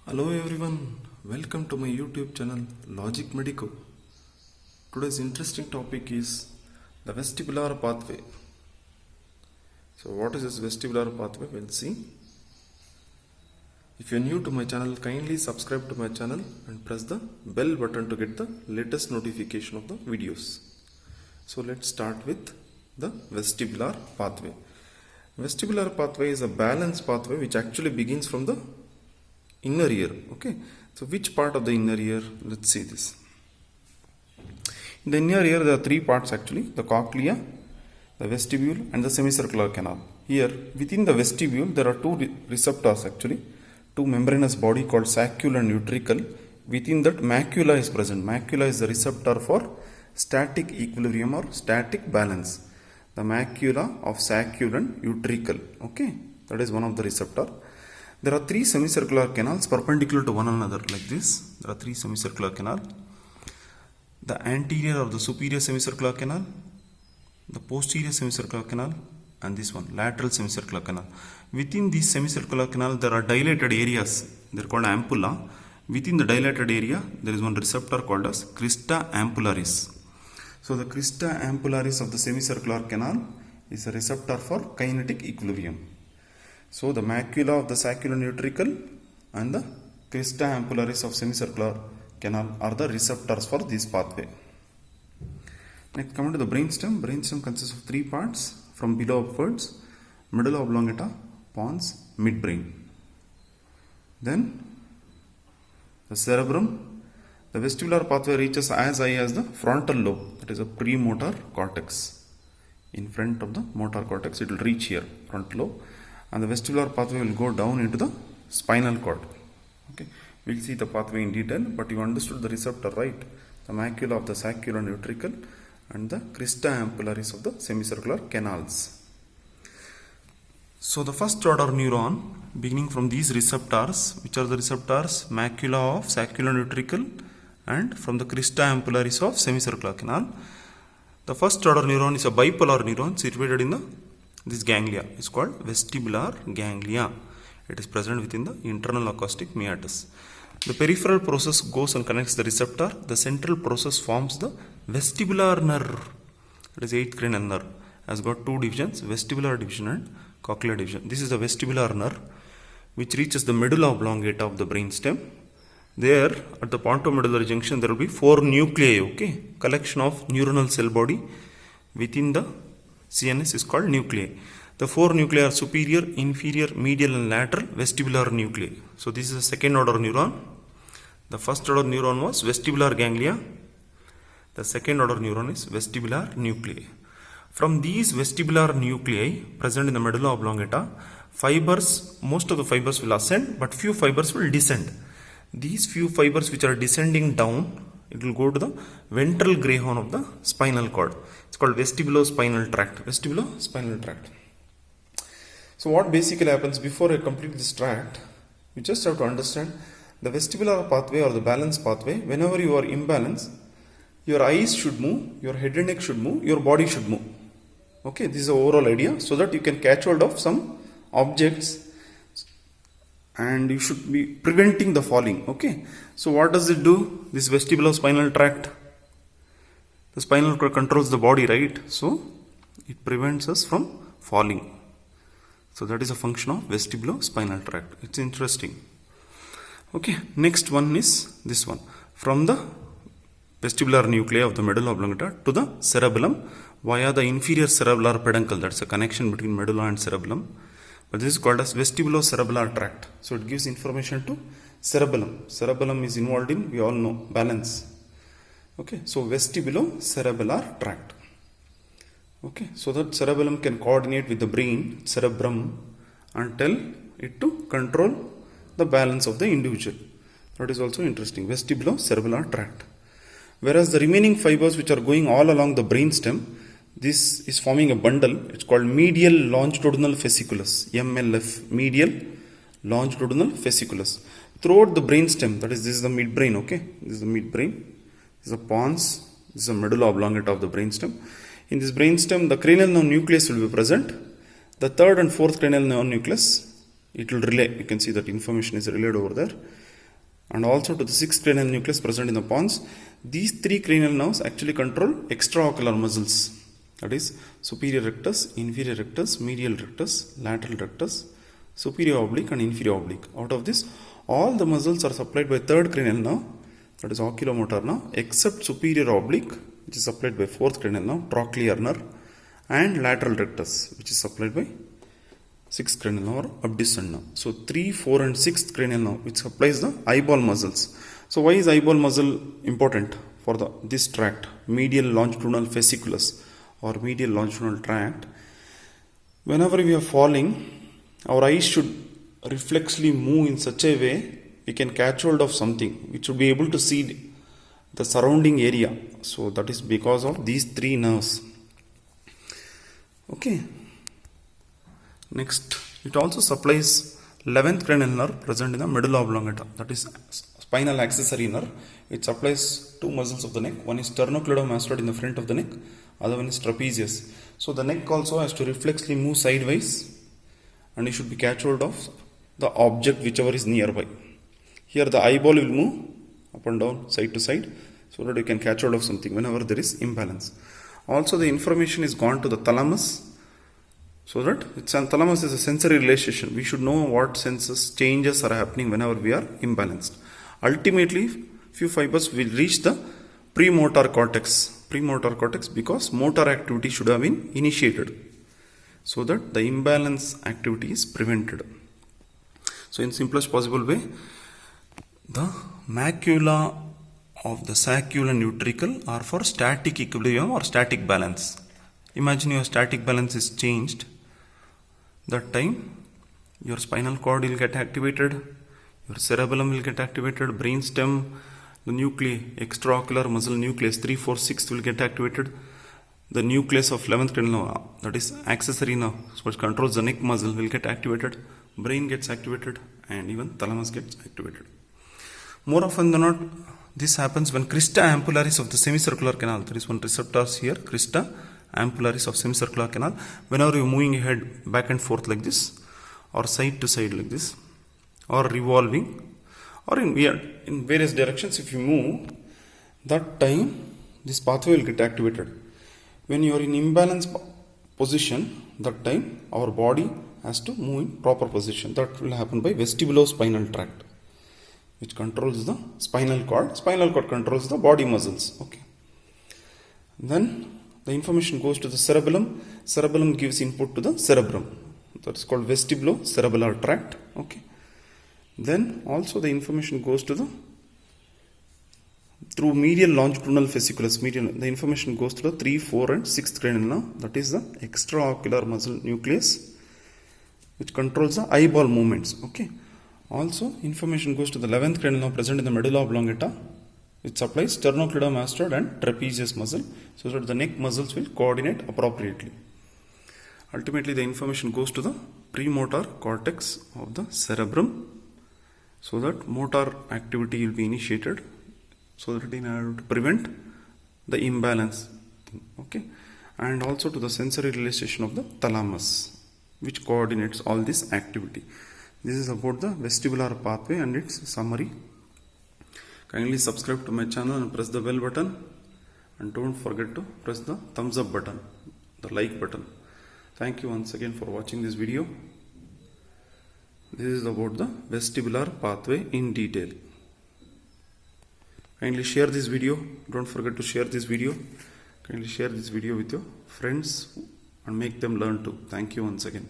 Hello everyone, welcome to my YouTube channel Logic Medico. Today's interesting topic is the vestibular pathway. So what is this vestibular pathway? We'll see. If you're new to my channel, kindly subscribe to my channel and press the bell button to get the latest notification of the videos. So let's start with the vestibular pathway. Vestibular pathway is a balance pathway which actually begins from the inner ear. Okay, so which part of the inner ear? Let's see this. In the inner ear there are three parts actually: the cochlea, the vestibule and the semicircular canal. Here within the vestibule there are two receptors actually, two membranous body called saccule and utricle. Within that macula is present. Macula is the receptor for static equilibrium or static balance. The macula of saccule and utricle. Okay, that is one of the receptor. There are three semicircular canals perpendicular to one another like this. There are three semicircular canals. The anterior or the superior semicircular canal, the posterior semicircular canal and this one, lateral semicircular canal. Within this semicircular canal there are dilated areas. They are called ampulla. Within the dilated area there is one receptor called as crista ampullaris. So the crista ampullaris of the semicircular canal is a receptor for kinetic equilibrium. So the macula of the saccule and utricle and the crista ampullaris of semicircular canal are the receptors for this pathway. Next, coming to the brainstem. Brainstem consists of three parts from below upwards: medulla oblongata, pons, midbrain. Then the cerebrum. The vestibular pathway reaches as high as the frontal lobe, that is a premotor cortex. In front of the motor cortex, it will reach here, frontal lobe. And the vestibular pathway will go down into the spinal cord. Okay, we'll see the pathway in detail, but you understood the receptor, right? The macula of the saccule and utricle and the crista ampullaris of the semicircular canals. So the first order neuron beginning from these receptors, which are the receptors macula of saccule and utricle and from the crista ampullaris of semicircular canal. The first order neuron is a bipolar neuron situated in this ganglia is called vestibular ganglia. It is present within the internal acoustic meatus. The peripheral process goes and connects the receptor. The central process forms the vestibular nerve. It is 8th cranial nerve. Has got two divisions: vestibular division and cochlear division. This is the vestibular nerve which reaches the medulla oblongata of the brainstem. There at the pontomedullary junction there will be four nuclei. Okay, collection of neuronal cell body within the CNS is called nuclei. The four nuclei are superior, inferior, medial and lateral vestibular nuclei. So this is a second order neuron. The first order neuron was vestibular ganglia. The second order neuron is vestibular nuclei. From these vestibular nuclei present in the medulla oblongata, fibers, most of the fibers will ascend, but few fibers will descend. These few fibers which are descending down, it will go to the ventral gray horn of the spinal cord. It's called vestibulospinal tract. Vestibulospinal tract. So what basically happens before I complete this tract, you just have to understand the vestibular pathway or the balance pathway. Whenever you are imbalanced, your eyes should move, your head and neck should move, your body should move. Okay, this is the overall idea, so that you can catch hold of some objects and you should be preventing the falling. Okay, so what does it do? This vestibulospinal tract, the spinal cord controls the body, right? So it prevents us from falling. So that is a function of vestibulospinal tract. It's interesting. Okay, next one is this one. From the vestibular nuclei of the medulla oblongata to the cerebellum via the inferior cerebellar peduncle. That's a connection between medulla and cerebellum. But this is called as vestibulocerebellar tract. So it gives information to cerebellum. Cerebellum is involved in, we all know, balance. Okay, so vestibulocerebellar tract. Okay, so that cerebellum can coordinate with the brain, cerebrum, and tell it to control the balance of the individual. That is also interesting. Vestibulocerebellar tract. Whereas the remaining fibers which are going all along the brainstem, this is forming a bundle. It's called medial longitudinal fasciculus, MLF, medial longitudinal fasciculus. Throughout the brainstem, that is, this is the midbrain. Okay, this is the midbrain. This is the pons. This is the medulla oblongata of the brainstem. In this brainstem, the cranial nerve nucleus will be present. The third and fourth cranial nerve nucleus, it will relay. You can see that information is relayed over there. and also to the 6th cranial nucleus present in the pons. These 3 cranial nerves actually control extraocular muscles, that is superior rectus, inferior rectus, medial rectus, lateral rectus, superior oblique and inferior oblique. Out of this, all the muscles are supplied by 3rd cranial nerve, that is oculomotor nerve, except superior oblique, which is supplied by 4th cranial nerve, trochlear nerve, and lateral rectus, which is supplied by 6th cranial nerve or abducens nerve. So 3, 4 and 6th cranial nerve, which supplies the eyeball muscles. So why is eyeball muscle important for this tract, medial longitudinal fasciculus or medial longitudinal tract? Whenever we are falling, our eyes should reflexly move in such a way we can catch hold of something. We should be able to see the surrounding area. So that is because of these 3 nerves. Okay. Next, it also supplies 11th cranial nerve present in the medulla oblongata, that is spinal accessory nerve. It supplies 2 muscles of the neck. One is sternocleidomastoid in the front of the neck, other one is trapezius. So the neck also has to reflexly move sideways, and you should be catch hold of the object whichever is nearby. Here the eyeball will move up and down, side to side, so that you can catch hold of something whenever there is imbalance. Also the information is gone to the thalamus, so that thalamus is a sensory relaxation. We should know what senses changes are happening whenever we are imbalanced. Ultimately, few fibers will reach the premotor cortex. Premotor cortex because motor activity should have been initiated, so that the imbalance activity is prevented. So in simplest possible way, the macula of the saccule and utricle are for static equilibrium or static balance. Imagine your static balance is changed. That time your spinal cord will get activated, your cerebellum will get activated, brainstem, the nuclei, extraocular muscle nucleus 3, 4, 6 will get activated. The nucleus of 11th cranial nerve, that is accessory nerve, which controls the neck muscle, will get activated, brain gets activated, and even thalamus gets activated. More often than not, this happens when crista ampullaris of the semicircular canal, there is one receptors here, crista ampullaris of semicircular canal. Whenever you are moving your head back and forth like this, or side to side like this, or revolving, or in various directions, if you move, that time this pathway will get activated. When you are in imbalance position, that time our body has to move in proper position. That will happen by vestibulospinal tract, which controls the spinal cord. Spinal cord controls the body muscles. Okay. Then the information goes to the cerebellum. Cerebellum gives input to the cerebrum. That's called vestibulocerebellar tract. Okay. Then also the information goes to the through medial longitudinal fasciculus. The information goes to the 3, 4 and 6th cranial nerve. That is the extraocular muscle nucleus, which controls the eyeball movements. Okay. Also information goes to the 11th cranial nerve present in the medulla oblongata, which supplies sternocleidomastoid and trapezius muscle, so that the neck muscles will coordinate appropriately. Ultimately the information goes to the premotor cortex of the cerebrum, so that motor activity will be initiated, so that in order to prevent the imbalance. Okay. And also to the sensory relaxation of the thalamus, which coordinates all this activity. This is about the vestibular pathway and its summary. Kindly subscribe to my channel and press the bell button, and don't forget to press the thumbs up button, the like button. Thank you once again for watching this video. This is about the vestibular pathway in detail. Kindly share this video. Don't forget to share this video. Kindly share this video with your friends and make them learn too. Thank you once again.